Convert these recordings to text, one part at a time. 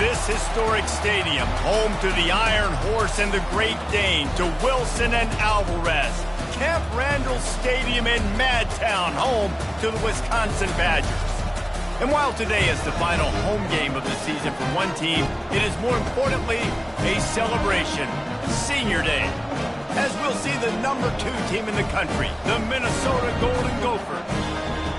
This historic stadium, home to the Iron Horse and the Great Dane, to Wilson and Alvarez. Camp Randall Stadium in Madtown, home to the Wisconsin Badgers. And while today is the final home game of the season for one team, it is more importantly a celebration, Senior Day. As we'll see the number 2 team in the country, the Minnesota Golden Gophers,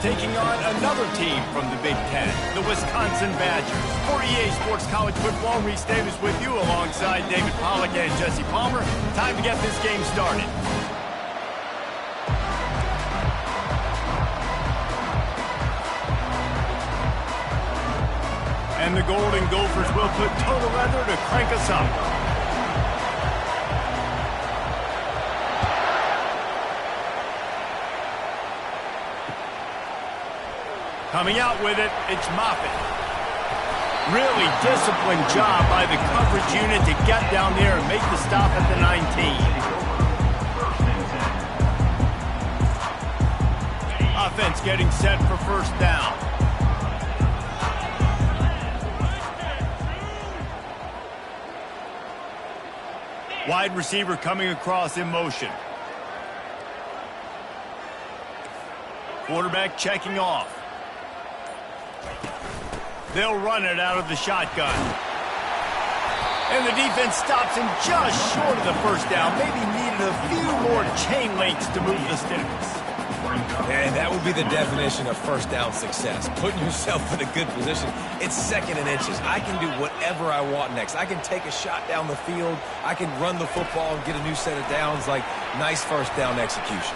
taking on another team from the Big Ten, the Wisconsin Badgers. For EA Sports College Football, Reese Davis with you alongside David Pollack and Jesse Palmer. Time to get this game started. And the Golden Gophers will put total leather to crank us up. Coming out with it, it's Moffitt. Really disciplined job by the coverage unit to get down there and make the stop at the 19. Offense getting set for first down. Wide receiver coming across in motion. Quarterback checking off. They'll run it out of the shotgun. And the defense stops him just short of the first down. Maybe needed a few more chain links to move the sticks. And that would be the definition of first down success. Putting yourself in a good position. It's second and inches. I can do whatever I want next. I can take a shot down the field. I can run the football and get a new set of downs. Like, nice first down execution.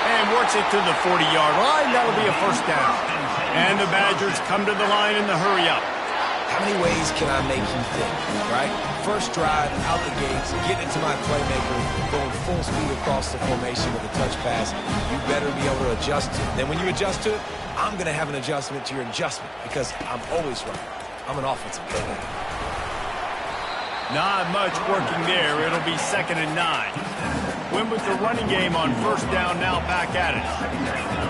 And works it to the 40-yard line. That'll be a first down. And the Badgers come to the line in the hurry-up. How many ways can I make you think, right? First drive, out the gates, getting it to my playmaker, going full speed across the formation with a touch pass. You better be able to adjust to it. Then when you adjust to it, I'm going to have an adjustment to your adjustment because I'm always right. I'm an offensive player. Not much working there. It'll be 2nd and 9. Win with the running game on first down, now back at it.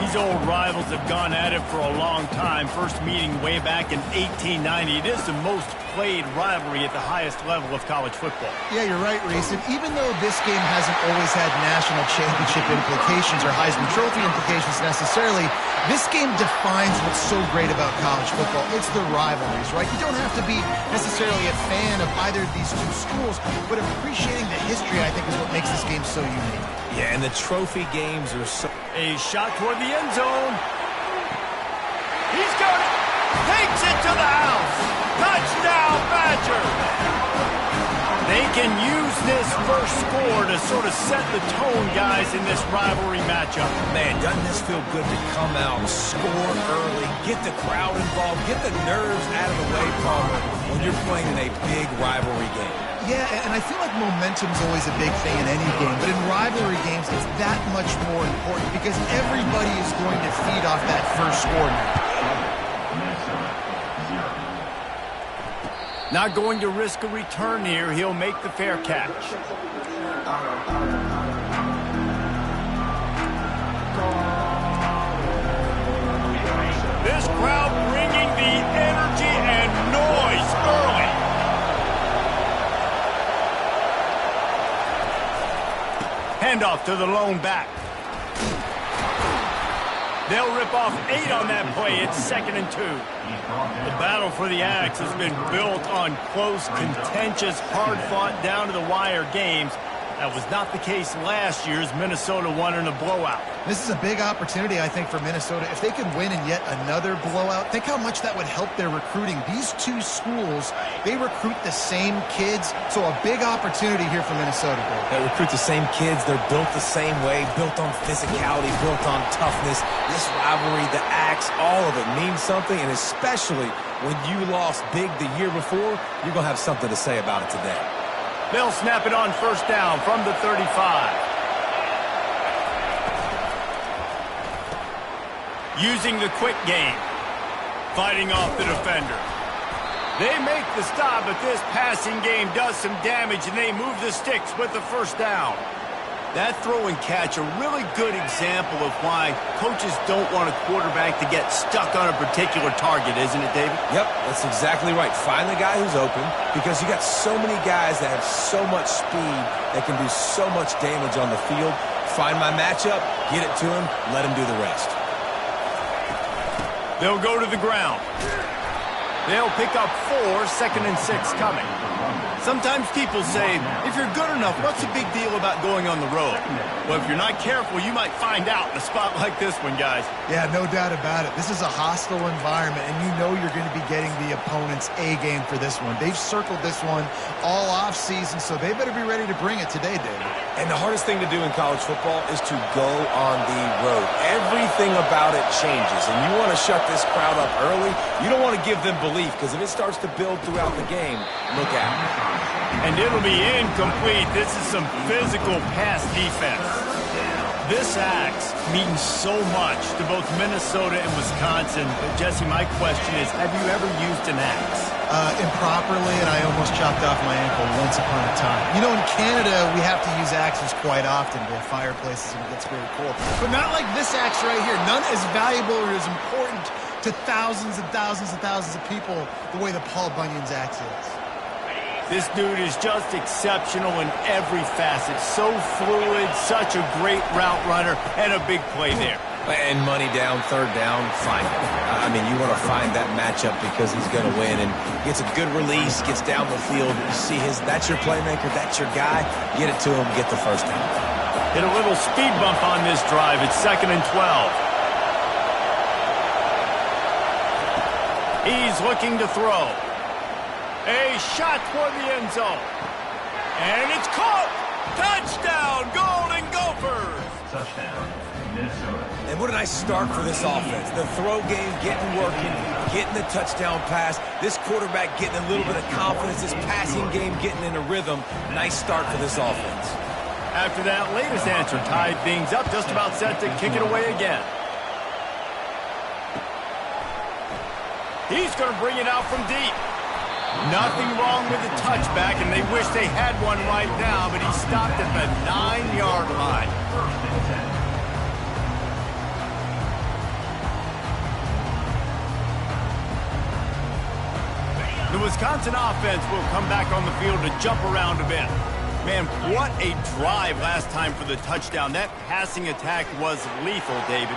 These old rivals have gone at it for a long time. First meeting way back in 1890. It is the most played rivalry at the highest level of college football. Yeah, you're right, Reese. And even though this game hasn't always had national championship implications or Heisman Trophy implications necessarily, this game defines what's so great about college football. It's the rivalries, right? You don't have to be necessarily a fan of either of these two schools, but appreciating the history, I think, is what makes this game so unique. Yeah, and the trophy games are so... A shot toward the end zone. He's got it. Takes it to the house. Touchdown, Badgers. They can use this first score to sort of set the tone, guys, in this rivalry matchup. Man, doesn't this feel good to come out, score early, get the crowd involved, get the nerves out of the way, Palmer, when you're playing in a big rivalry game. Yeah, and I feel like momentum's always a big thing in any game, but in rivalry games, it's that much more important because everybody is going to feed off that first score now. Not going to risk a return here. He'll make the fair catch. This crowd bringing the energy and noise early. Handoff to the lone back. They'll rip off 8 on that play. It's 2nd and 2. The battle for the Axe has been built on close, contentious, hard-fought, down-to-the-wire games. That was not the case last year as Minnesota won in a blowout. This is a big opportunity, I think, for Minnesota. If they could win in yet another blowout, think how much that would help their recruiting. These two schools, they recruit the same kids, so a big opportunity here for Minnesota. They recruit the same kids. They're built the same way, built on physicality, built on toughness. This rivalry, the Axe, all of it means something, and especially when you lost big the year before, you're going to have something to say about it today. They'll snap it on first down from the 35. Using the quick game. Fighting off the defender. They make the stop, but this passing game does some damage, and they move the sticks with the first down. That throw and catch, a really good example of why coaches don't want a quarterback to get stuck on a particular target, isn't it, David? Yep, that's exactly right. Find the guy who's open, because you got so many guys that have so much speed that can do so much damage on the field. Find my matchup, get it to him, let him do the rest. They'll go to the ground. They'll pick up 4, 2nd and 6 coming. Sometimes people say, if you're good enough, what's the big deal about going on the road? Well, if you're not careful, you might find out in a spot like this one, guys. Yeah, no doubt about it. This is a hostile environment, and you know you're going to be getting the opponent's A game for this one. They've circled this one all off season, so they better be ready to bring it today, David. And the hardest thing to do in college football is to go on the road. Everything about it changes, and you want to shut this crowd up early. You don't want to give them belief, because if it starts to build throughout the game, look out. And it'll be incomplete. This is some physical pass defense. This axe means so much to both Minnesota and Wisconsin. But, Jesse, my question is, have you ever used an axe? Improperly, and I almost chopped off my ankle once upon a time. You know, in Canada, we have to use axes quite often to fireplaces and it gets very cold. But not like this axe right here. None as valuable or as important to thousands and thousands and thousands of people the way the Paul Bunyan's axe is. This dude is just exceptional in every facet. So fluid, such a great route runner, and a big play there. And money down, 3rd down, find him. I mean, you want to find that matchup because he's going to win. And gets a good release, gets down the field. You see that's your playmaker, that's your guy. Get it to him, get the 1st down. Hit a little speed bump on this drive. It's 2nd and 12. He's looking to throw. A shot toward the end zone. And it's caught! Touchdown, Golden Gophers! Touchdown, Minnesota. And what a nice start for this offense. The throw game getting working, getting the touchdown pass. This quarterback getting a little bit of confidence. This passing game getting in a rhythm. Nice start for this offense. After that latest answer tied things up, just about set to kick it away again. He's going to bring it out from deep. Nothing wrong with the touchback, and they wish they had one right now, but he stopped at the 9-yard line. The Wisconsin offense will come back on the field to jump around a bit. Man, what a drive last time for the touchdown. That passing attack was lethal, David.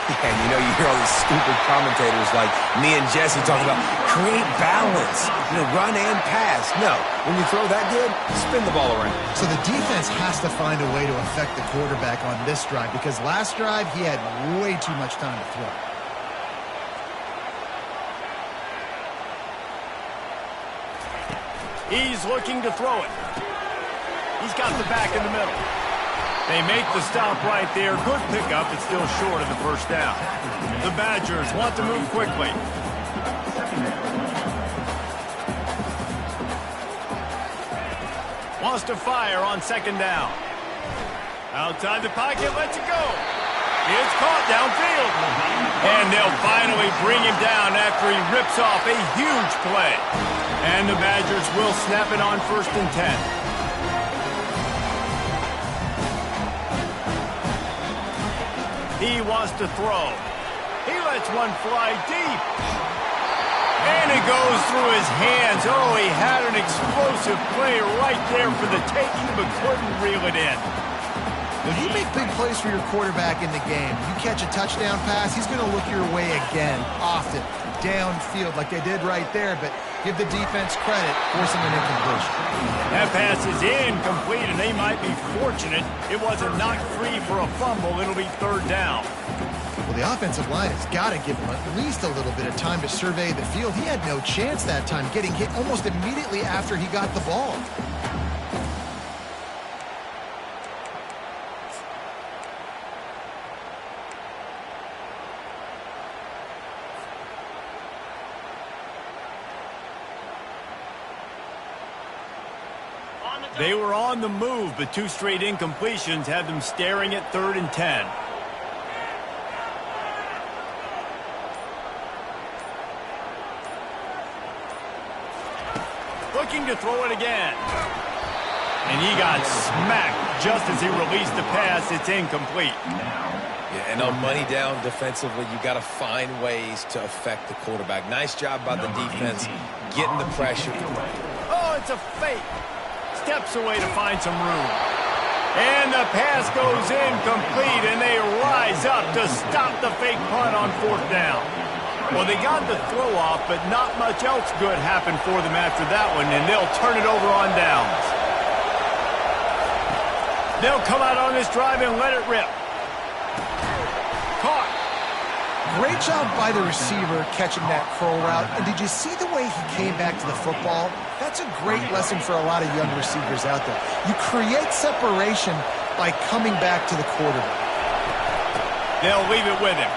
Yeah, you know, you hear all these stupid commentators like me and Jesse talking about create balance, run and pass. No, when you throw that good, spin the ball around. So the defense has to find a way to affect the quarterback on this drive because last drive he had way too much time to throw. He's looking to throw it. He's got the back in the middle. They make the stop right there. Good pickup, but still short of the 1st down. The Badgers want to move quickly. Wants to fire on 2nd down. Outside the pocket, lets it go. It's caught downfield. And they'll finally bring him down after he rips off a huge play. And the Badgers will snap it on 1st and 10. He wants to throw. He lets one fly deep. And it goes through his hands. Oh, he had an explosive play right there for the taking, but couldn't reel it in. When you make big plays for your quarterback in the game, you catch a touchdown pass, he's going to look your way again, often, downfield like they did right there, but give the defense credit, forcing an incompletion. That pass is incomplete, and they might be fortunate it wasn't knocked free for a fumble. It'll be 3rd down. Well, the offensive line has got to give him at least a little bit of time to survey the field. He had no chance that time, getting hit almost immediately after he got the ball. They were on the move, but 2 straight incompletions had them staring at 3rd and 10. Looking to throw it again. And he got smacked just as he released the pass, it's incomplete. Yeah, and on money down defensively, you got to find ways to affect the quarterback. Nice job by the defense getting the pressure. Oh, it's a fake. Steps away to find some room. And the pass goes incomplete, and they rise up to stop the fake punt on 4th down. Well, they got the throw off, but not much else good happened for them after that one, and they'll turn it over on downs. They'll come out on this drive and let it rip. Caught. Great job by the receiver catching that curl route. And did you see the way he came back to the football? That's a great lesson for a lot of young receivers out there. You create separation by coming back to the quarterback. They'll leave it with him.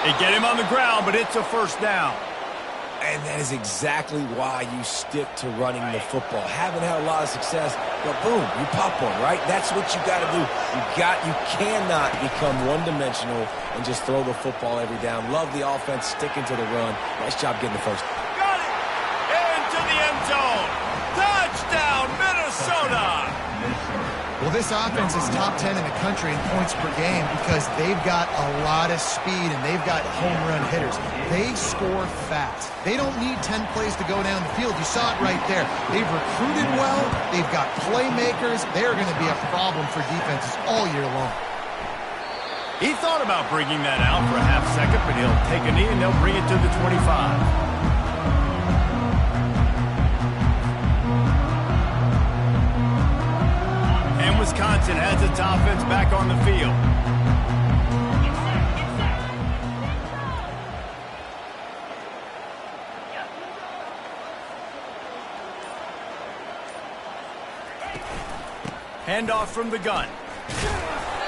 They get him on the ground, but it's a 1st down. And that is exactly why you stick to running the football. Haven't had a lot of success, but boom, you pop one, right? That's what you got to do. You cannot become one-dimensional and just throw the football every down. Love the offense sticking to the run. Nice job getting the 1st. Got it! Into the end zone. Touchdown, Minnesota! Well, this offense is top 10 in the country in points per game because they've got a lot of speed and they've got home run hitters. They score fast. They don't need 10 plays to go down the field. You saw it right there. They've recruited well. They've got playmakers. They're going to be a problem for defenses all year long. He thought about bringing that out for a half second, but he'll take a knee and they'll bring it to the 25. Wisconsin has its offense back on the field. Handoff from the gun.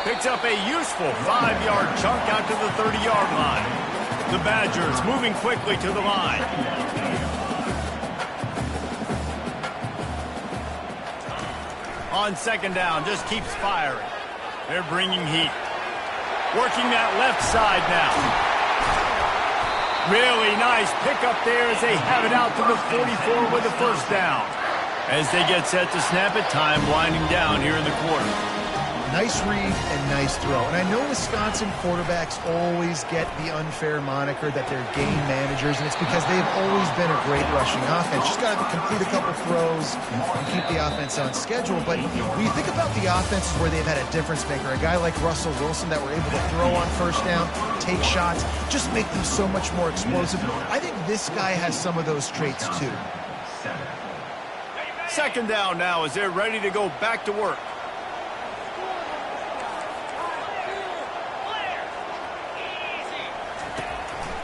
Picks up a useful 5-yard chunk out to the 30-yard line. The Badgers moving quickly to the line. On 2nd down, just keeps firing. They're bringing heat. Working that left side now. Really nice pickup there as they have it out to the 44 with the 1st down. As they get set to snap it, time winding down here in the quarter. Nice read and nice throw. And I know Wisconsin quarterbacks always get the unfair moniker that they're game managers, and it's because they've always been a great rushing offense. Just got to complete a couple throws and keep the offense on schedule. But when you think about the offenses where they've had a difference maker, a guy like Russell Wilson that were able to throw on 1st down, take shots, just make them so much more explosive. I think this guy has some of those traits too. 2nd down now as they're ready to go back to work.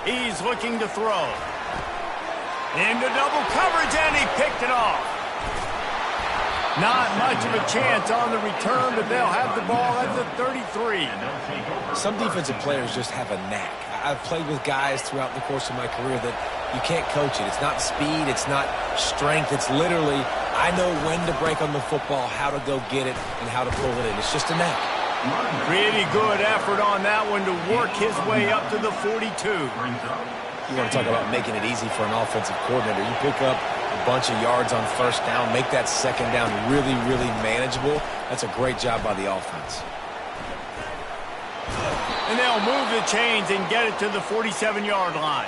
He's looking to throw. Into double coverage, and he picked it off. Not much of a chance on the return, but they'll have the ball at the 33. Some defensive players just have a knack. I've played with guys throughout the course of my career that you can't coach it. It's not speed. It's not strength. It's literally, I know when to break on the football, how to go get it, and how to pull it in. It's just a knack. Pretty good effort on that one to work his way up to the 42. You want to talk about making it easy for an offensive coordinator. You pick up a bunch of yards on 1st down, make that 2nd down really, really manageable. That's a great job by the offense. And they'll move the chains and get it to the 47-yard line.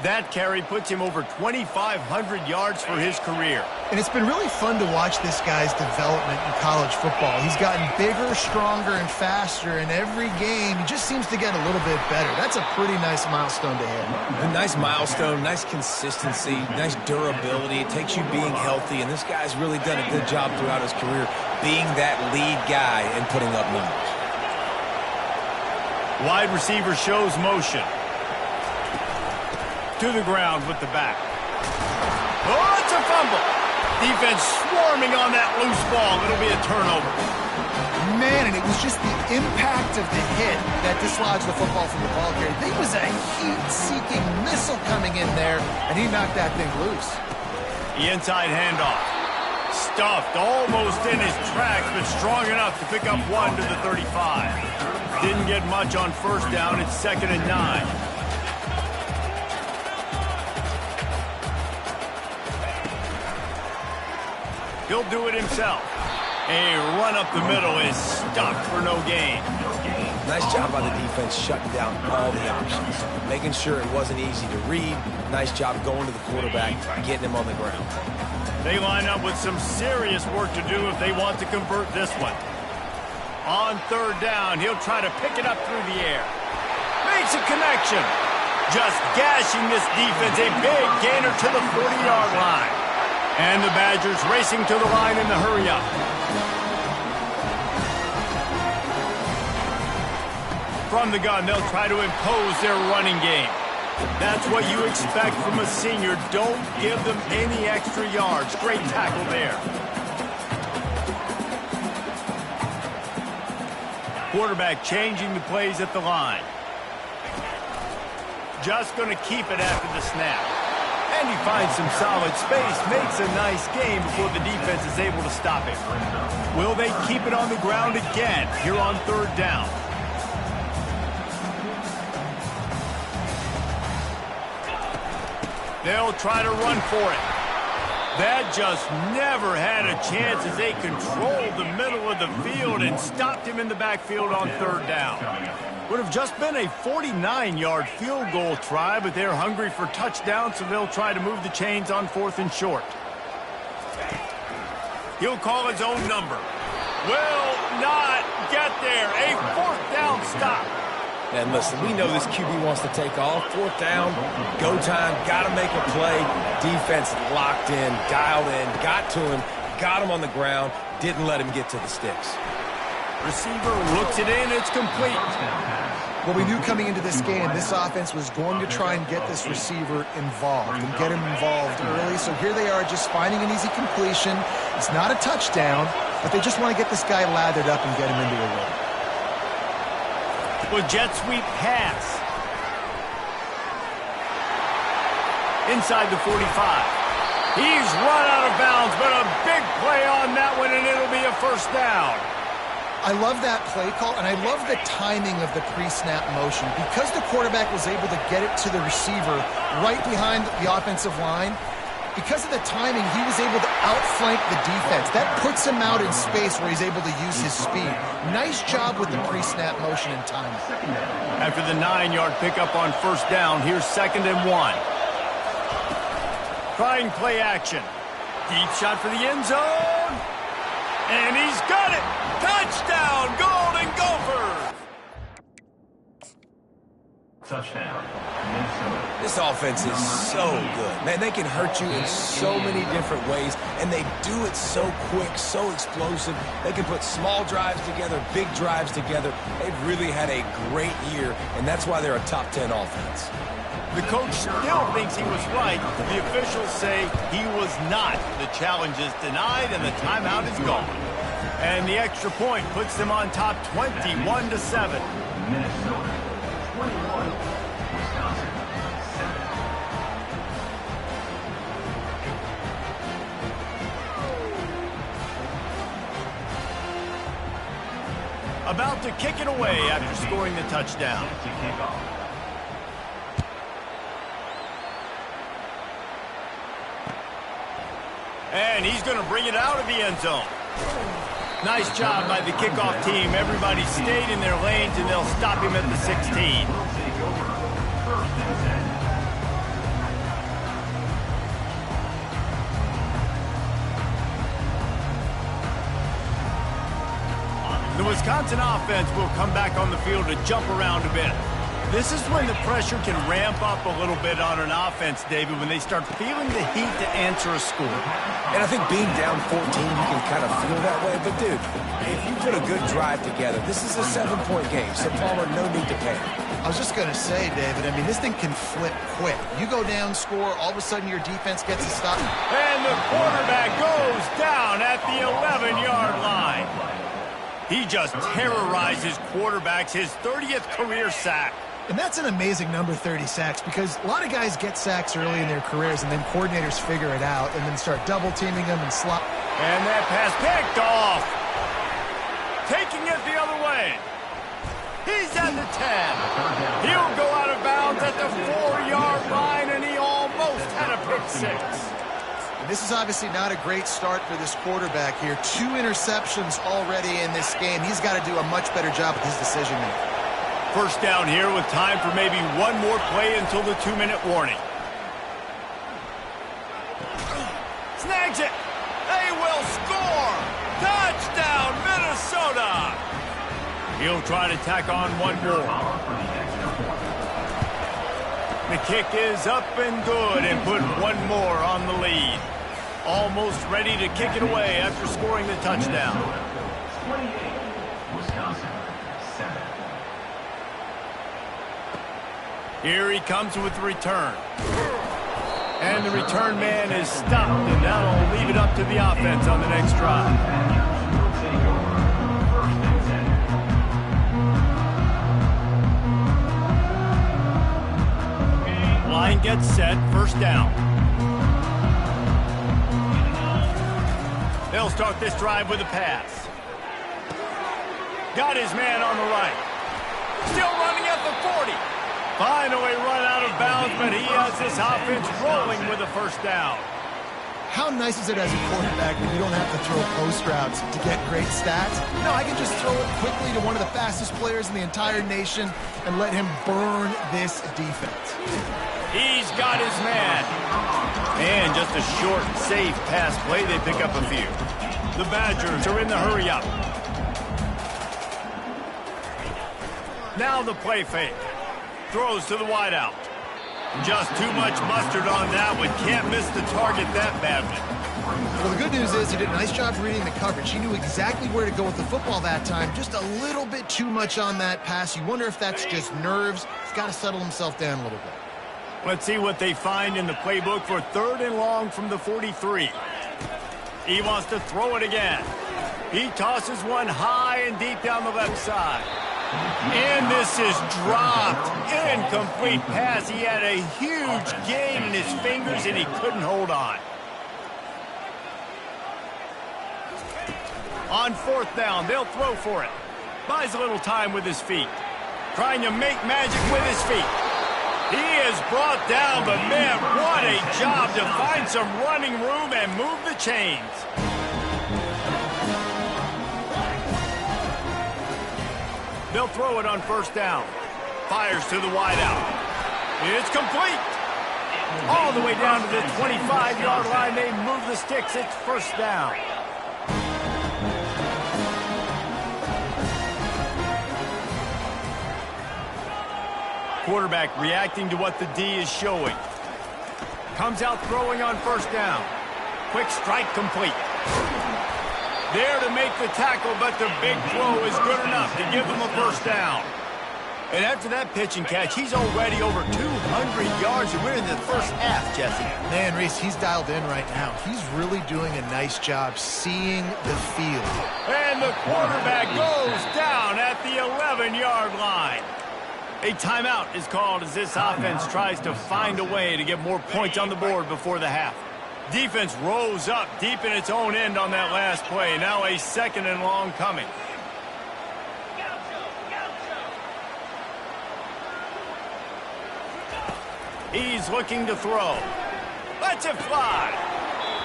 That carry puts him over 2,500 yards for his career. And it's been really fun to watch this guy's development in college football. He's gotten bigger, stronger, and faster in every game. He just seems to get a little bit better. That's a pretty nice milestone to hit. A nice milestone, nice consistency, nice durability. It takes you being healthy, and this guy's really done a good job throughout his career being that lead guy and putting up numbers. Wide receiver shows motion. To the ground with the back. Oh, it's a fumble. Defense swarming on that loose ball. It'll be a turnover. Man, and it was just the impact of the hit that dislodged the football from the ball carrier. There was a heat-seeking missile coming in there, and he knocked that thing loose. The inside handoff. Stuffed almost in his tracks, but strong enough to pick up one to the 35. Didn't get much on 1st down. It's 2nd and 9. He'll do it himself. A run up the middle is stopped for no gain. Nice job by the defense shutting down all the options, making sure it wasn't easy to read. Nice job going to the quarterback, getting him on the ground. They line up with some serious work to do if they want to convert this one. On third down, he'll try to pick it up through the air. Makes a connection. Just gashing this defense, a big gainer to the 40-yard line. And the Badgers racing to the line in the hurry-up. From the gun, they'll try to impose their running game. That's what you expect from a senior. Don't give them any extra yards. Great tackle there. Quarterback changing the plays at the line. Just going to keep it after the snap. And he finds some solid space, makes a nice game before the defense is able to stop it. Will they keep it on the ground again here on third down? They'll try to run for it. That just never had a chance as they controlled the middle of the field and stopped him in the backfield on third down. Would have just been a 49-yard field goal try, but they're hungry for touchdown, so they'll try to move the chains on fourth and short. He'll call his own number. Will not get there. A fourth down stop. And listen, we know this QB wants to take off. Fourth down, go time, got to make a play. Defense locked in, dialed in, got to him, got him on the ground, didn't let him get to the sticks. Receiver looks it in, it's complete. Well, we knew coming into this game, this offense was going to try and get this receiver involved and get him involved early. So here they are just finding an easy completion. It's not a touchdown, but they just want to get this guy lathered up and get him into a rhythm. With jet sweep pass. Inside the 45. He's run out of bounds, but a big play on that one, and it'll be a first down. I love that play call, and I love the timing of the pre-snap motion. Because the quarterback was able to get it to the receiver right behind the offensive line, because of the timing, he was able to outflank the defense. That puts him out in space where he's able to use his speed. Nice job with the pre-snap motion and timing. After the 9-yard pickup on first down, here's 2nd and 1. Trying play action. Deep shot for the end zone. And he's got it. Touchdown, Golden Gophers. Touchdown, Minnesota. This offense is so good. Man, they can hurt you in so many different ways, and they do it so quick, so explosive. They can put small drives together, big drives together. They've really had a great year, and that's why they're a top 10 offense. The coach still thinks he was right. The officials say he was not. The challenge is denied, and the timeout is gone. And the extra point puts them on top 21-7. Minnesota, 21. Wisconsin, 7. About to kick it away after scoring the touchdown. To kick off. And he's going to bring it out of the end zone. Nice job by the kickoff team. Everybody stayed in their lanes, and they'll stop him at the 16. Take over. 1st and 10. The Wisconsin offense will come back on the field to jump around a bit. This is when the pressure can ramp up a little bit on an offense, David, when they start feeling the heat to answer a score. And I think being down 14, you can kind of feel that way. But, dude, if you put a good drive together, this is a 7-point game. So, Palmer, no need to panic. I was just going to say, David, I mean, this thing can flip quick. You go down, score, all of a sudden your defense gets a stop. And the quarterback goes down at the 11-yard line. He just terrorizes quarterbacks, his 30th career sack. And that's an amazing number, 30 sacks, because a lot of guys get sacks early in their careers, and then coordinators figure it out and then start double-teaming them and slot. And that pass picked off. Taking it the other way. He's at the 10. He'll go out of bounds at the 4-yard line, and he almost had a pick six. This is obviously not a great start for this quarterback here. 2 interceptions already in this game. He's got to do a much better job with his decision-making. First down here with time for maybe one more play until the 2-minute warning. Snags it. They will score. Touchdown, Minnesota. He'll try to tack on one more. The kick is up and good and put one more on the lead. Almost ready to kick it away after scoring the touchdown. 28, Wisconsin, 7. Here he comes with the return. And the return man is stopped, and that'll leave it up to the offense on the next drive. Will take over. First and 10. Line gets set, first down. They'll start this drive with a pass. Got his man on the right. Still running at the 40. Finally run out of bounds, but he has this offense rolling with a first down. How nice is it as a quarterback when you don't have to throw post routes to get great stats? No, I can just throw it quickly to one of the fastest players in the entire nation and let him burn this defense. He's got his man. And just a short, safe pass play. They pick up a few. The Badgers are in the hurry-up. Now the play fake. Throws to the wideout. Just too much mustard on that one. Can't miss the target that badly. Well, the good news is he did a nice job reading the coverage. He knew exactly where to go with the football that time. Just a little bit too much on that pass. You wonder if that's just nerves. He's got to settle himself down a little bit. Let's see what they find in the playbook for 3rd and long from the 43. He wants to throw it again. He tosses one high and deep down the left side. And this is dropped. Incomplete pass. He had a huge gain in his fingers, and he couldn't hold on. On 4th down, they'll throw for it. Buys a little time with his feet. Trying to make magic with his feet. He is brought down, but man, what a job to find some running room and move the chains. They'll throw it on 1st down. Fires to the wideout. It's complete. All the way down to the 25-yard line. They move the sticks. It's 1st down. Quarterback reacting to what the D is showing. Comes out throwing on 1st down. Quick strike complete. There to make the tackle, but the big throw is good enough to give them a 1st down. And after that pitch and catch, he's already over 200 yards, and we're in the first half, Jesse. Man, Reese, he's dialed in right now. He's really doing a nice job seeing the field. And the quarterback goes down at the 11-yard line. A timeout is called as this offense tries to find a way to get more points on the board before the half. Defense rose up deep in its own end on that last play. Now a 2nd and long coming. He's looking to throw. Lets it fly.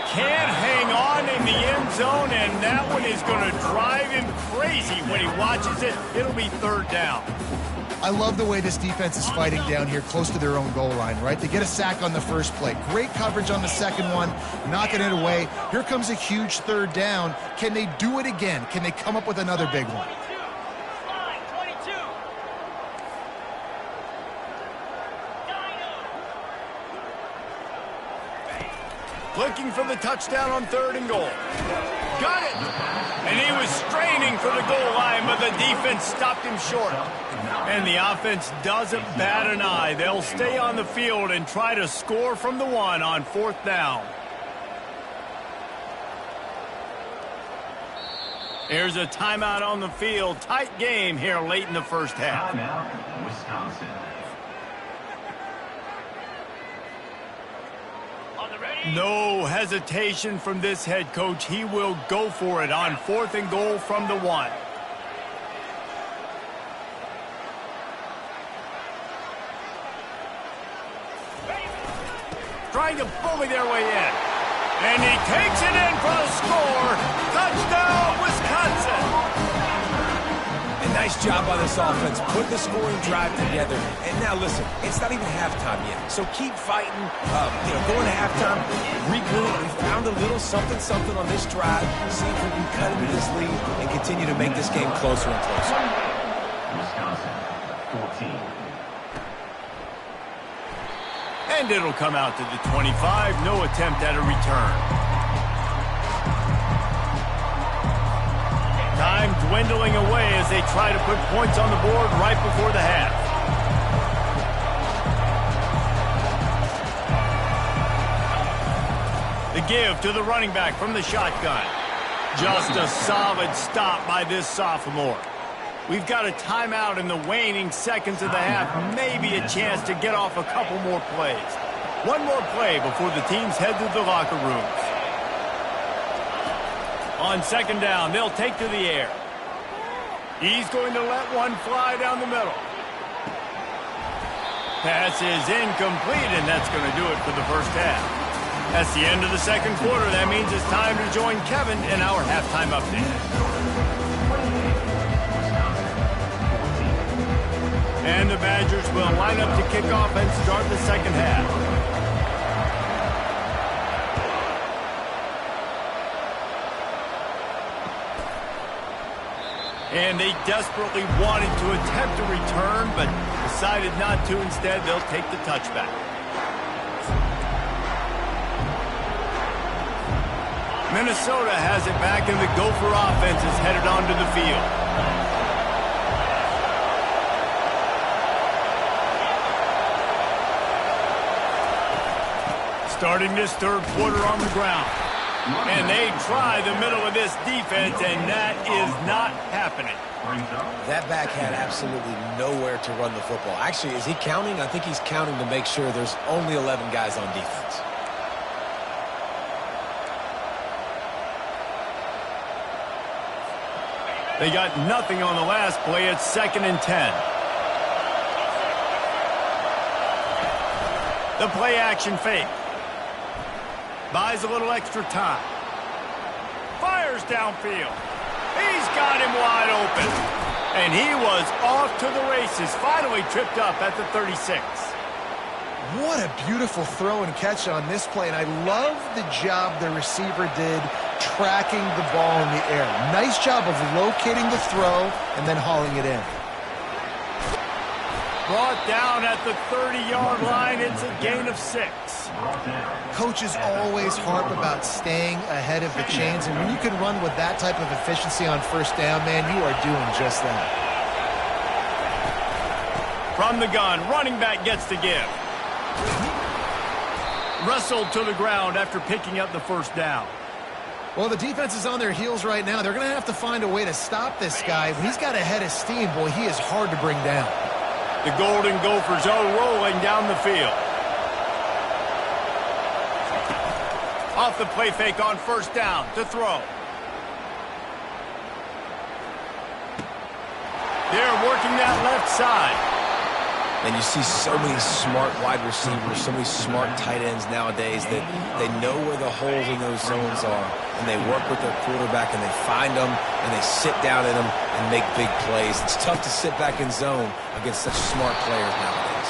Can't hang on in the end zone, and that one is going to drive him crazy when he watches it. It'll be 3rd down. I love the way this defense is fighting down here close to their own goal line, right? They get a sack on the first play. Great coverage on the second one, knocking it away. Here comes a huge 3rd down. Can they do it again? Can they come up with another big one? Looking for the touchdown on 3rd and goal. Got it! And he was straining for the goal line, but the defense stopped him short. And the offense doesn't bat an eye. They'll stay on the field and try to score from the 1 on 4th down. Here's a timeout on the field. Tight game here late in the first half. Timeout, Wisconsin. No hesitation from this head coach. He will go for it on 4th and goal from the 1. Trying to bully their way in. And he takes it in for the score. Touchdown, Wisconsin. And nice job by this offense. Put the scoring drive together. And now listen, it's not even halftime yet. So keep fighting. Going to halftime, regroup. We found a little something on this drive. See if we can cut into this lead and continue to make this game closer and closer. Wisconsin, 14. And it'll come out to the 25. No attempt at a return. Time dwindling away as they try to put points on the board right before the half. The give to the running back from the shotgun. Just a solid stop by this sophomore. We've got a timeout in the waning seconds of the half. Maybe a chance to get off a couple more plays. One more play before the teams head to the locker rooms. On second down, they'll take to the air. He's going to let one fly down the middle. Pass is incomplete, and that's going to do it for the first half. That's the end of the second quarter. That means it's time to join Kevin in our halftime update. And the Badgers will line up to kick off and start the second half. And they desperately wanted to attempt a return, but decided not to. Instead, they'll take the touchback. Minnesota has it back, and the Gopher offense is headed onto the field. Starting this third quarter on the ground. And they try the middle of this defense, and that is not happening. That back had absolutely nowhere to run the football. Actually, is he counting? I think he's counting to make sure there's only 11 guys on defense. They got nothing on the last play. It's 2nd and 10. The play action fake. Buys a little extra time. Fires downfield. He's got him wide open. And he was off to the races. Finally tripped up at the 36. What a beautiful throw and catch on this play. And I love the job the receiver did tracking the ball in the air. Nice job of locating the throw and then hauling it in. Brought down at the 30-yard line. It's a gain of 6. Coaches always harp about staying ahead of the chains, and when you can run with that type of efficiency on first down, man, you are doing just that. From the gun, running back gets the give. Wrestled to the ground after picking up the first down. Well, the defense is on their heels right now. They're going to have to find a way to stop this guy. When he's got a head of steam, boy, he is hard to bring down. The Golden Gophers are rolling down the field. Off the play fake on first down to throw. They're working that left side. And you see so many smart wide receivers, so many smart tight ends nowadays that they know where the holes in those zones are, and they work with their quarterback, and they find them, and they sit down in them and make big plays. It's tough to sit back in zone against such smart players nowadays.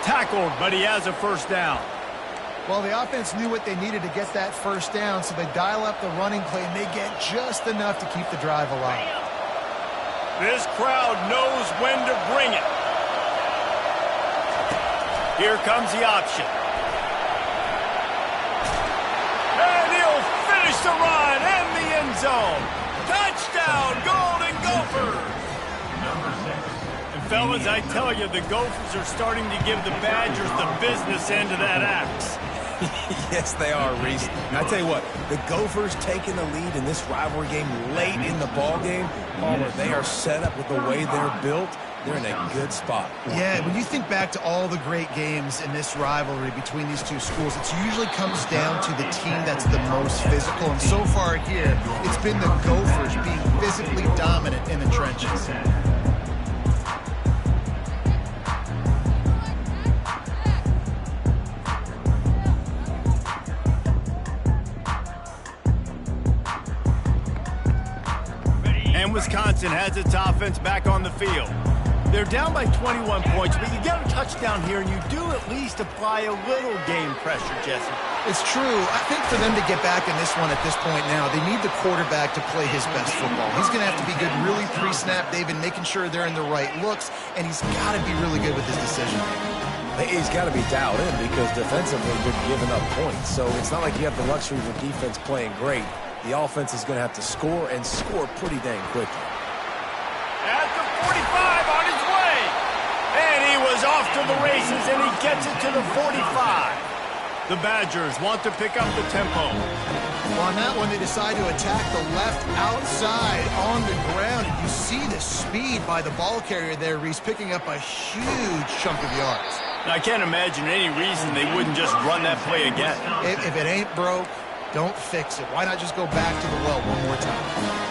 Tackled, but he has a first down. Well, the offense knew what they needed to get that first down, so they dial up the running play, and they get just enough to keep the drive alive. This crowd knows when to bring it. Here comes the option. And he'll finish the run in the end zone. Touchdown, Golden Gophers! And fellas, I tell you, the Gophers are starting to give the Badgers the business end of that axe. Yes, they are, Reese. And I tell you what, the Gophers taking the lead in this rivalry game late in the ball game, they are set up with the way they're built. They're in a good spot. Yeah, when you think back to all the great games in this rivalry between these two schools, it usually comes down to the team that's the most physical. And so far here, it's been the Gophers being physically dominant in the trenches. Wisconsin has its offense back on the field. They're down by 21 points, but you get a touchdown here, and you do at least apply a little game pressure, Jesse. It's true. I think for them to get back in this one at this point now, they need the quarterback to play his best football. He's going to have to be good really pre-snap, David, making sure they're in the right looks, and he's got to be really good with his decision. He's got to be dialed in because defensively they're giving up points. So it's not like you have the luxury of the defense playing great. The offense is going to have to score and score pretty dang quickly. At the 45 on his way. And he was off to the races, and he gets it to the 45. The Badgers want to pick up the tempo. Well, on that one, they decide to attack the left outside on the ground. And you see the speed by the ball carrier there, Reese, picking up a huge chunk of yards. I can't imagine any reason they wouldn't just run that play again. If it ain't broke, don't fix it. Why not just go back to the well one more time?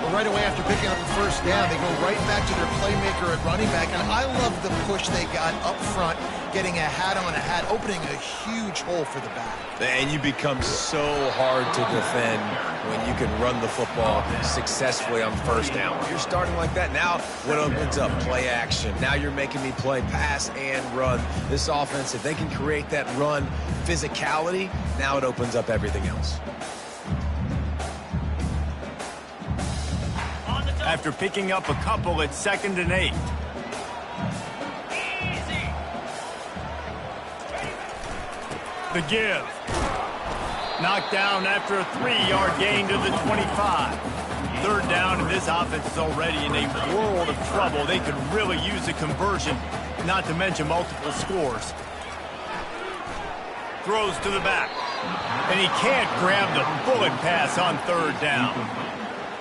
But right away after picking up the first down, they go right back to their playmaker at running back. And I love the push they got up front, getting a hat on a hat, opening a huge hole for the back. And you become so hard to defend when you can run the football successfully on first down. You're starting like that. Now what opens up? Play action. Now you're making me play pass and run. This offense, if they can create that run physicality, now it opens up everything else. After picking up a couple at 2nd and 8. The give. Knocked down after a 3-yard gain to the 25. 3rd down, and this offense is already in a world of trouble. They could really use a conversion, not to mention multiple scores. Throws to the back. And he can't grab the bullet pass on 3rd down.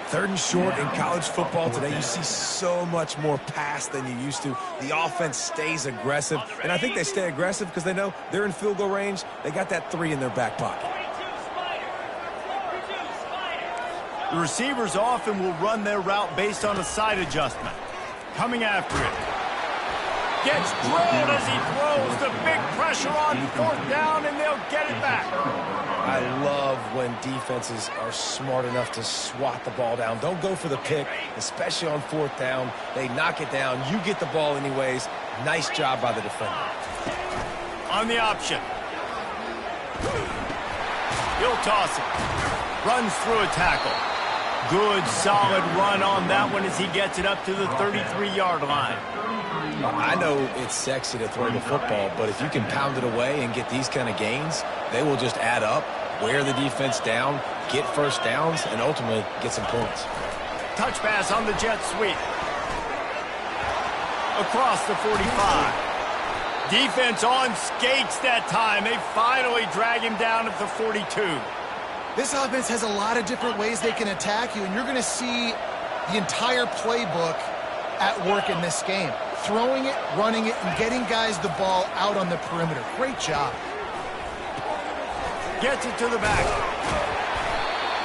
3rd and short in college football today, you see so much more pass than you used to. The offense stays aggressive, and I think they stay aggressive because they know they're in field goal range. They got that 3 in their back pocket. The receivers often will run their route based on a side adjustment. Coming after it. Gets drilled as he throws. The big pressure on 4th down, and they'll get it back. I love when defenses are smart enough to swat the ball down. Don't go for the pick, especially on 4th down. They knock it down. You get the ball anyways. Nice job by the defender. On the option. He'll toss it. Runs through a tackle. Good, solid run on that one as he gets it up to the 33-yard line. I know it's sexy to throw the football, but if you can pound it away and get these kind of gains, they will just add up, wear the defense down, get first downs, and ultimately get some points. Touch pass on the jet sweep. Across the 45. Defense on skates that time. They finally drag him down at the 42. This offense has a lot of different ways they can attack you, and you're going to see the entire playbook at work in this game. Throwing it, running it, and getting guys the ball out on the perimeter. Great job. Gets it to the back.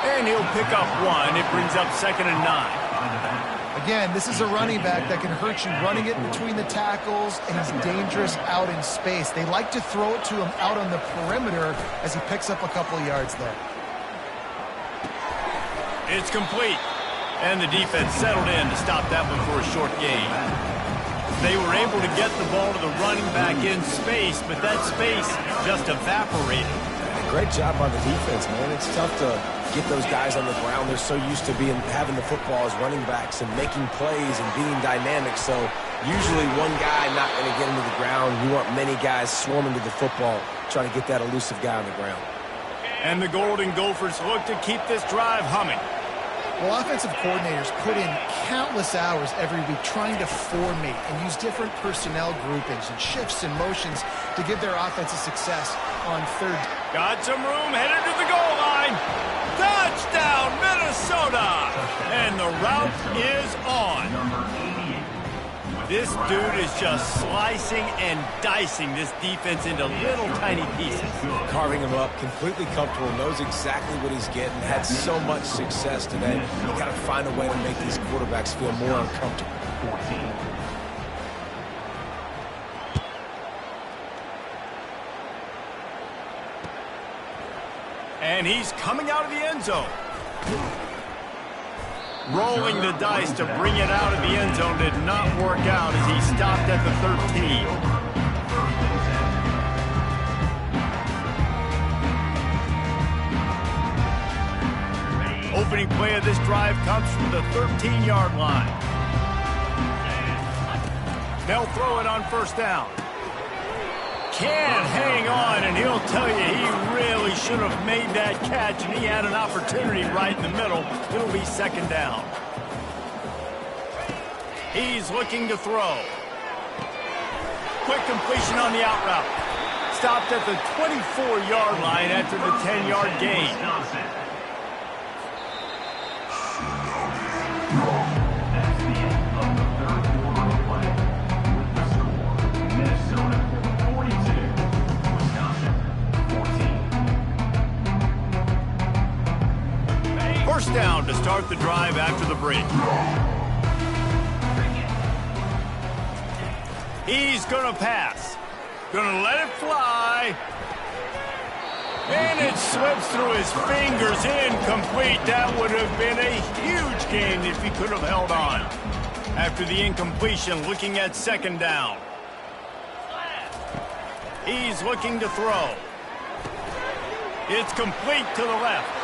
And he'll pick up 1. It brings up 2nd and 9. Again, this is a running back that can hurt you running it between the tackles, and he's dangerous out in space. They like to throw it to him out on the perimeter as he picks up a couple of yards there. It's complete. And the defense settled in to stop that one for a short gain. They were able to get the ball to the running back in space, but that space just evaporated. Great job by the defense, man. It's tough to get those guys on the ground. They're so used to having the football as running backs and making plays and being dynamic. So usually one guy not going to get into the ground. You want many guys swarming to the football, trying to get that elusive guy on the ground. And the Golden Gophers look to keep this drive humming. Well, offensive coordinators put in countless hours every week trying to formate and use different personnel groupings and shifts and motions to give their offense a success on 3rd. Got some room, headed to the goal line. Touchdown, Minnesota! And the route is on. This dude is just slicing and dicing this defense into little tiny pieces. Carving him up, completely comfortable, knows exactly what he's getting, had so much success today. You got to find a way to make these quarterbacks feel more uncomfortable. 14. And he's coming out of the end zone. Rolling the dice to bring it out of the end zone did not work out as he stopped at the 13. Opening play of this drive comes from the 13-yard line. They'll throw it on first down. Can't hang on, and he'll tell you he really should have made that catch, and he had an opportunity right in the middle. It'll be second down. He's looking to throw. Quick completion on the out route. Stopped at the 24-yard line after the 10-yard gain. First down to start the drive after the break. He's going to pass. Going to let it fly. And it slips through his fingers, incomplete. That would have been a huge gain if he could have held on. After the incompletion, looking at second down. He's looking to throw. It's complete to the left.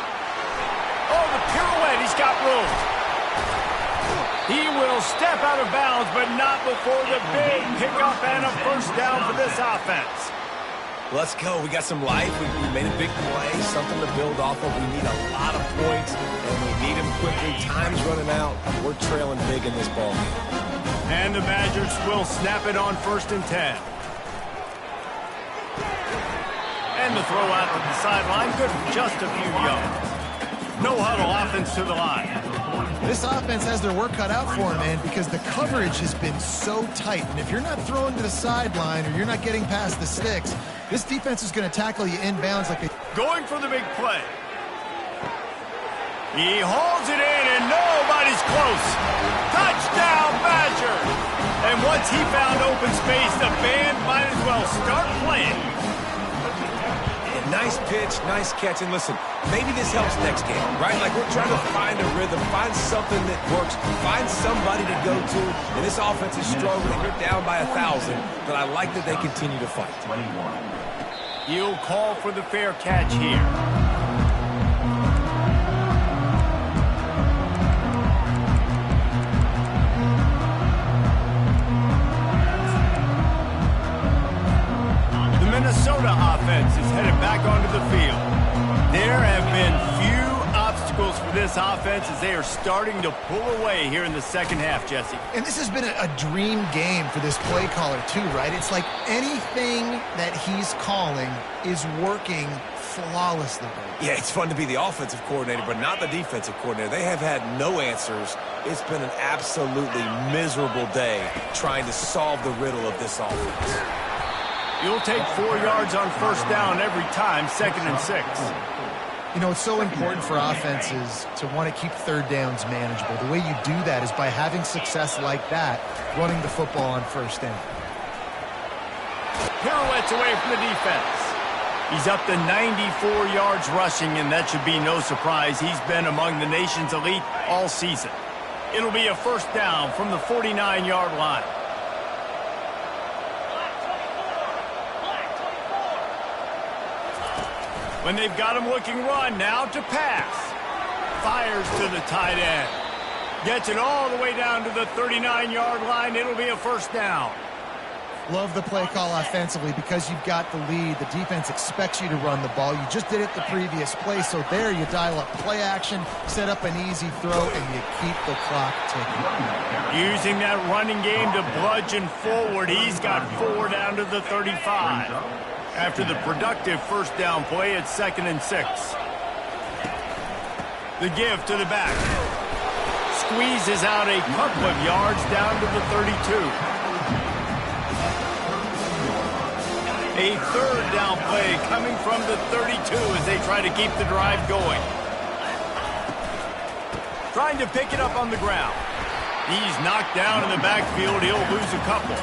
Oh, the pirouette, he's got room. He will step out of bounds, but not before the big pickup and a first down for this offense. Let's go. We got some life. We made a big play, something to build off of. We need a lot of points, and we need them quickly. Time's running out. We're trailing big in this ball game. And the Badgers will snap it on 1st and 10. And the throw out to the sideline, good for just a few yards. No huddle offense to the line. This offense has their work cut out for them, man, because the coverage has been so tight. And if you're not throwing to the sideline or you're not getting past the sticks, this defense is going to tackle you inbounds like a... Going for the big play. He hauls it in, and nobody's close. Touchdown, Badger! And once he found open space, the band might as well start playing. Nice pitch, nice catch, and listen, maybe this helps next game, right? Like we're trying to find a rhythm, find something that works, find somebody to go to, and this offense is struggling. You're down by 1,000, but I like that they continue to fight. He'll call for the fair catch here. Minnesota offense is headed back onto the field. There have been few obstacles for this offense as they are starting to pull away here in the second half, Jesse. And this has been a dream game for this play caller too, right? It's like anything that he's calling is working flawlessly. Yeah, it's fun to be the offensive coordinator, but not the defensive coordinator. They have had no answers. It's been an absolutely miserable day trying to solve the riddle of this offense. You'll take 4 yards on first down every time, 2nd and 6. You know, it's so important for offenses to want to keep third downs manageable. The way you do that is by having success like that, running the football on first down. Pirouettes away from the defense. He's up to 94 yards rushing, and that should be no surprise. He's been among the nation's elite all season. It'll be a first down from the 49-yard line. When they've got him looking run, now to pass. Fires to the tight end. Gets it all the way down to the 39-yard line. It'll be a first down. Love the play call offensively because you've got the lead. The defense expects you to run the ball. You just did it the previous play, so there you dial up play action, set up an easy throw, and you keep the clock ticking. Using that running game to bludgeon forward, he's got 4 down to the 35. After the productive first down play, it's 2nd and 6. The give to the back. Squeezes out a couple of yards down to the 32. A third down play coming from the 32 as they try to keep the drive going. Trying to pick it up on the ground. He's knocked down in the backfield. He'll lose a couple.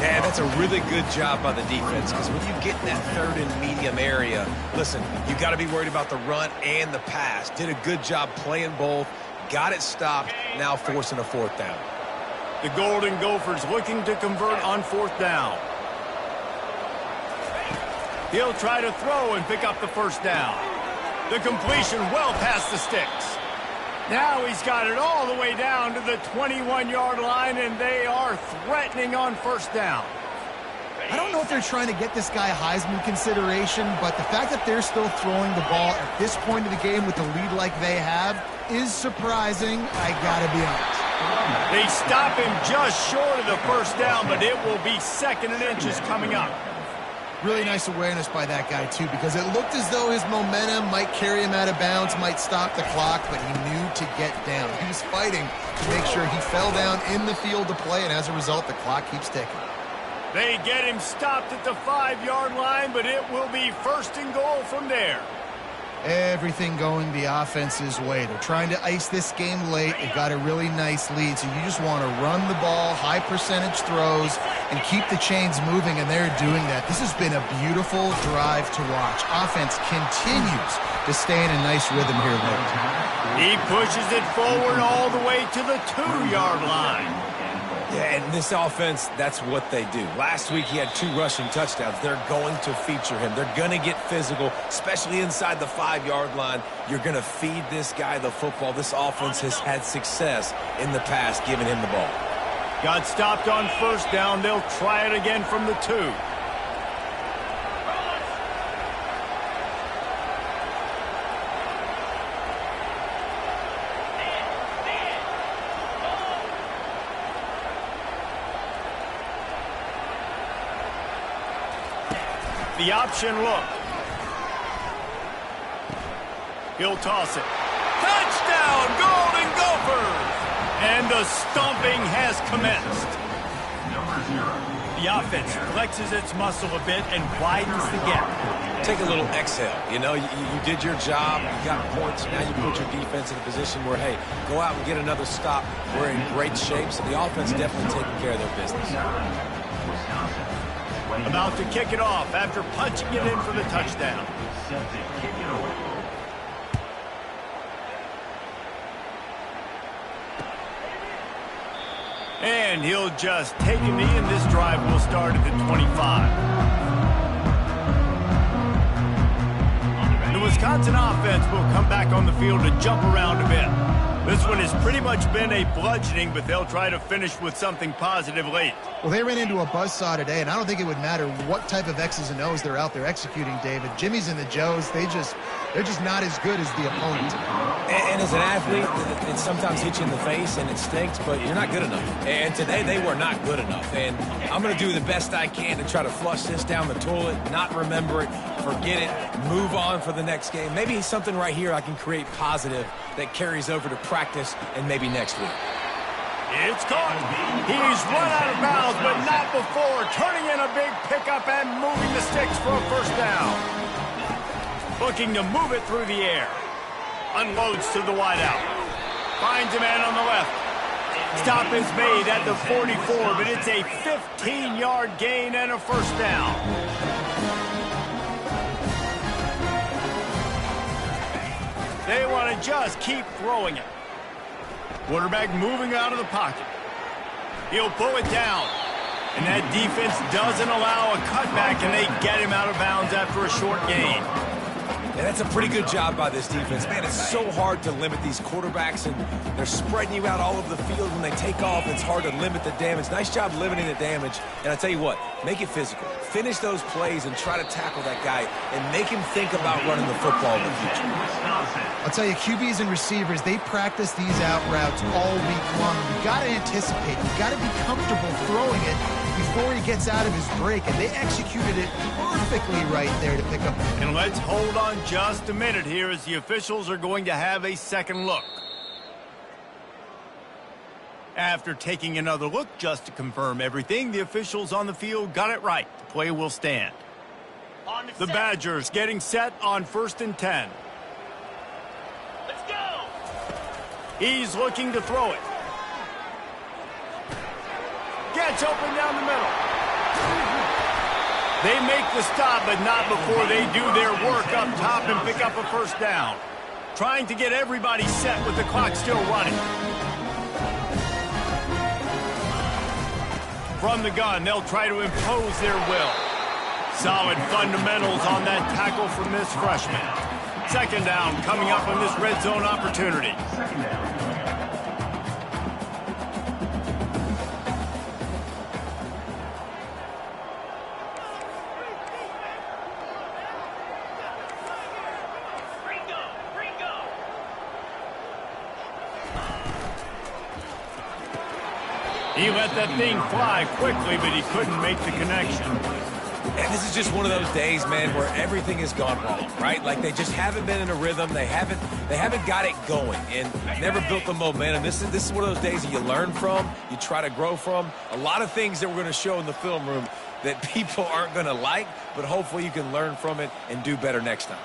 Yeah, that's a really good job by the defense because when you get in that third and medium area, listen, you got to be worried about the run and the pass. Did a good job playing both, got it stopped, now forcing a fourth down. The Golden Gophers looking to convert on fourth down. He'll try to throw and pick up the first down. The completion well past the sticks. Now he's got it all the way down to the 21-yard line, and they are threatening on first down. I don't know if they're trying to get this guy Heisman consideration, but the fact that they're still throwing the ball at this point of the game with the lead like they have is surprising, I gotta be honest. They stop him just short of the first down, but it will be 2nd and inches coming up. Really nice awareness by that guy, too, because it looked as though his momentum might carry him out of bounds, might stop the clock, but he knew to get down. He was fighting to make sure he fell down in the field to play, and as a result, the clock keeps ticking. They get him stopped at the 5-yard line, but it will be 1st and goal from there. Everything going the offense's way. They're trying to ice this game late. They've got a really nice lead, so you just want to run the ball, high percentage throws, and keep the chains moving, and they're doing that. This has been a beautiful drive to watch. Offense continues to stay in a nice rhythm here late. He pushes it forward all the way to the 2-yard line. Yeah, and this offense, that's what they do. Last week he had 2 rushing touchdowns. They're going to feature him. They're going to get physical, especially inside the 5-yard line. You're going to feed this guy the football. This offense has had success in the past giving him the ball. Got stopped on first down. They'll try it again from the 2. The option look. He'll toss it. Touchdown, Golden Gophers! And the stomping has commenced. The offense flexes its muscle a bit and widens the gap. Take a little exhale. You know, you did your job. You got points. Now you put your defense in a position where, hey, go out and get another stop. We're in great shape, so the offense definitely taking care of their business. About to kick it off after punching it in for the touchdown. And he'll just take a knee, and this drive will start at the 25. The Wisconsin offense will come back on the field to jump around a bit. This one has pretty much been a bludgeoning, but they'll try to finish with something positive late. Well, they ran into a buzzsaw today, and I don't think it would matter what type of X's and O's they're out there executing, David. Jimmy's and the Joes, they're just not as good as the opponent. And as an athlete, it sometimes hits you in the face and it stinks, but you're not good enough. And today they were not good enough. And I'm going to do the best I can to try to flush this down the toilet, not remember it, forget it, move on for the next game. Maybe something right here I can create positive that carries over to practice and maybe next week. It's caught. He's run out of bounds, but not before turning in a big pickup and moving the sticks for a first down. Looking to move it through the air. Unloads to the wideout. Finds a man on the left. Stop is made at the 44, but it's a 15-yard gain and a first down. They want to just keep throwing it. Quarterback moving out of the pocket. He'll pull it down. And that defense doesn't allow a cutback, and they get him out of bounds after a short gain. And that's a pretty good job by this defense. Man, it's so hard to limit these quarterbacks, and they're spreading you out all over the field. When they take off, it's hard to limit the damage. Nice job limiting the damage. And I tell you what, make it physical. Finish those plays and try to tackle that guy and make him think about running the football in the future. I'll tell you, QBs and receivers, they practice these out routes all week long. You've got to anticipate. You've got to be comfortable throwing it before he gets out of his break, and they executed it perfectly right there to pick up. And let's hold on just a minute here as the officials are going to have a second look. After taking another look just to confirm everything, the officials on the field got it right. The play will stand. The Badgers getting set on 1st and 10. Let's go! He's looking to throw it. Gets open down the middle. They make the stop, but not before they do their work up top and pick up a first down. trying to get everybody set with the clock still running. From the gun, they'll try to impose their will. Solid fundamentals on that tackle from this freshman. Second down coming up on this red zone opportunity. Second down. He let that thing fly quickly, but he couldn't make the connection. And this is just one of those days, man, where everything has gone wrong, right? Like they just haven't been in a rhythm. They haven't got it going and never built the momentum. This is one of those days that you learn from, you try to grow from. A lot of things that we're going to show in the film room that people aren't going to like, but hopefully you can learn from it and do better next time.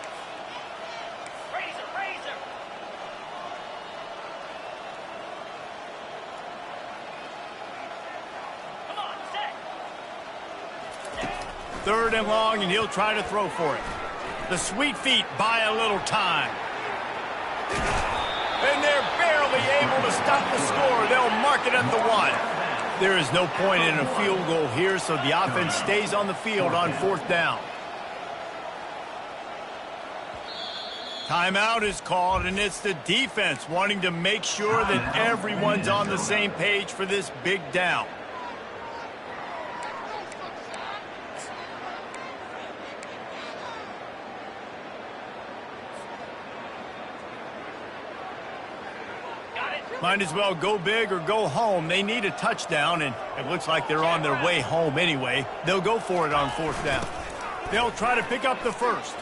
Third and long, and he'll try to throw for it. The sweet feet buy a little time. And they're barely able to stop the score. They'll mark it at the 1. There is no point in a field goal here, so the offense stays on the field on fourth down. Timeout is called, and it's the defense wanting to make sure that everyone's on the same page for this big down. Might as well go big or go home. They need a touchdown, and it looks like they're on their way home anyway. They'll go for it on fourth down. They'll try to pick up the first.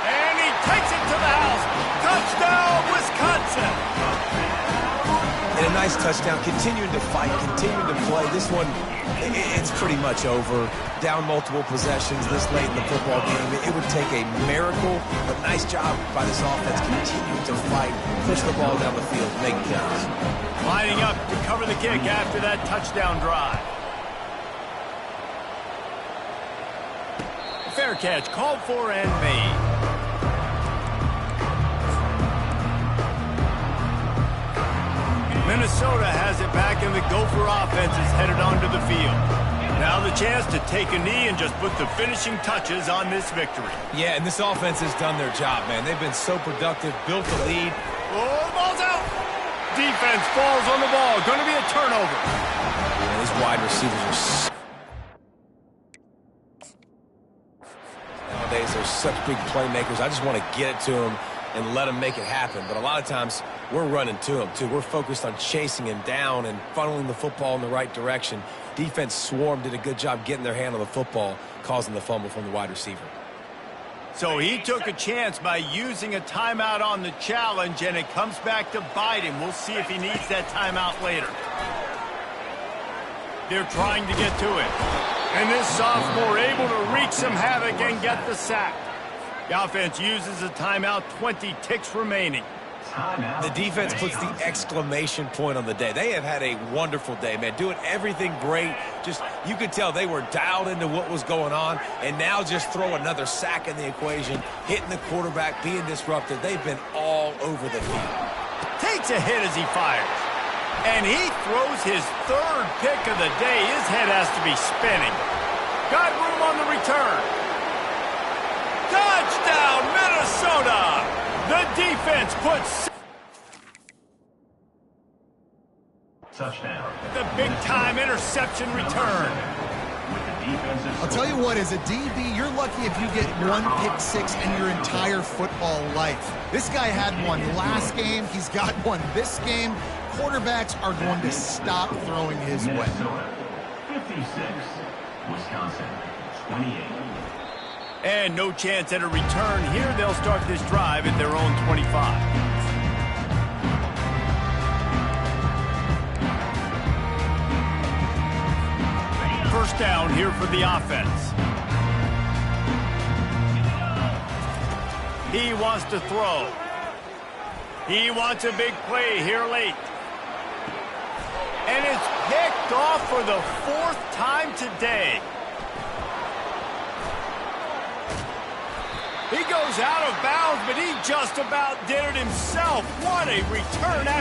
And he takes it to the house. Touchdown, Wisconsin! And a nice touchdown, continuing to fight, continuing to play. This one, it's pretty much over. Down multiple possessions this late in the football game. It would take a miracle, but nice job by this offense continuing to fight, push the ball down the field, make plays. Lining up to cover the kick after that touchdown drive. Fair catch called for and made. Minnesota has it back, and the Gopher offense is headed onto the field. Now the chance to take a knee and just put the finishing touches on this victory. Yeah, and this offense has done their job, man. They've been so productive, built a lead. Oh, the ball's out! Defense falls on the ball. Going to be a turnover. Yeah, these wide receivers are... Nowadays, they're such big playmakers. I just want to get it to them and let them make it happen. But a lot of times, we're running to them, too. We're focused on chasing him down and funneling the football in the right direction. Defense swarmed, did a good job getting their hand on the football, causing the fumble from the wide receiver. So he took a chance by using a timeout on the challenge, and it comes back to bite him. We'll see if he needs that timeout later. They're trying to get to it. And this sophomore able to wreak some havoc and get the sack. The offense uses a timeout, 20 ticks remaining. The defense puts the exclamation point on the day. They have had a wonderful day, man, doing everything great. Just, you could tell they were dialed into what was going on, and now just throw another sack in the equation, hitting the quarterback, being disruptive. They've been all over the field. Takes a hit as he fires. And he throws his third pick of the day. His head has to be spinning. Got room on the return. Touchdown, Minnesota! The defense puts... Touchdown. The big-time interception return. I'll tell you what, as a DB, you're lucky if you get one pick six in your entire football life. This guy had one last game. He's got one this game. Quarterbacks are going to stop throwing his way. Minnesota, 56. Wisconsin, 28. And no chance at a return here. They'll start this drive at their own 25. First down here for the offense. He wants to throw. He wants a big play here late. And it's picked off for the fourth time today. He goes out of bounds, but he just about did it himself. What a return after